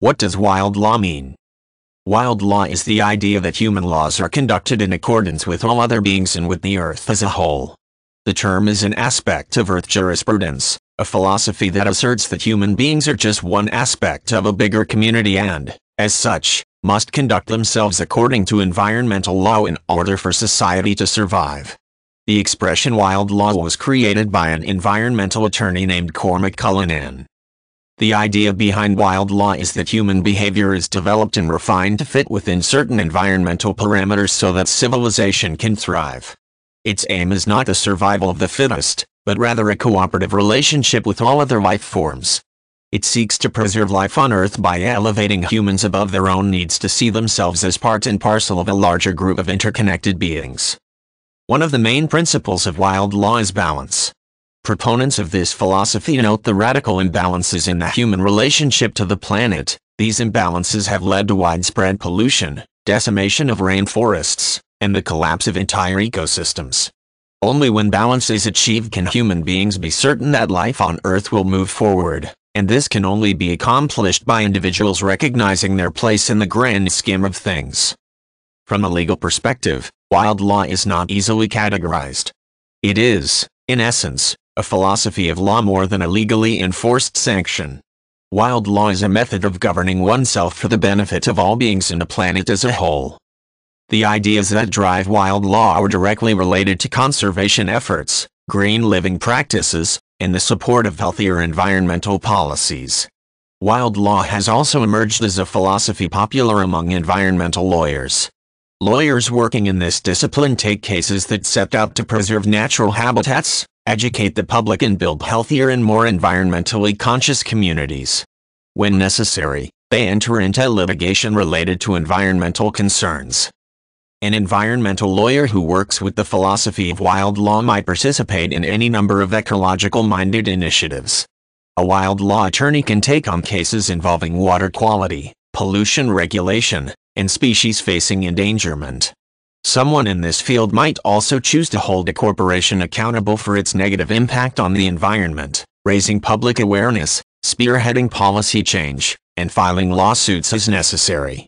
What does wild law mean? Wild law is the idea that human laws are conducted in accordance with all other beings and with the earth as a whole. The term is an aspect of earth jurisprudence, a philosophy that asserts that human beings are just one aspect of a bigger community and, as such, must conduct themselves according to environmental law in order for society to survive. The expression wild law was created by an environmental attorney named Cormac Cullinan. The idea behind wild law is that human behavior is developed and refined to fit within certain environmental parameters so that civilization can thrive. Its aim is not the survival of the fittest, but rather a cooperative relationship with all other life forms. It seeks to preserve life on Earth by elevating humans above their own needs to see themselves as part and parcel of a larger group of interconnected beings. One of the main principles of wild law is balance. Proponents of this philosophy note the radical imbalances in the human relationship to the planet. These imbalances have led to widespread pollution, decimation of rainforests, and the collapse of entire ecosystems. Only when balance is achieved can human beings be certain that life on Earth will move forward, and this can only be accomplished by individuals recognizing their place in the grand scheme of things. From a legal perspective, wild law is not easily categorized. It is, in essence, a philosophy of law more than a legally enforced sanction. Wild law is a method of governing oneself for the benefit of all beings and the planet as a whole. The ideas that drive wild law are directly related to conservation efforts, green living practices, and the support of healthier environmental policies. Wild law has also emerged as a philosophy popular among environmental lawyers. Lawyers working in this discipline take cases that set out to preserve natural habitats, educate the public and build healthier and more environmentally conscious communities. When necessary, they enter into litigation related to environmental concerns. An environmental lawyer who works with the philosophy of wild law might participate in any number of ecological-minded initiatives. A wild law attorney can take on cases involving water quality, pollution regulation, and species facing endangerment. Someone in this field might also choose to hold a corporation accountable for its negative impact on the environment, raising public awareness, spearheading policy change, and filing lawsuits as necessary.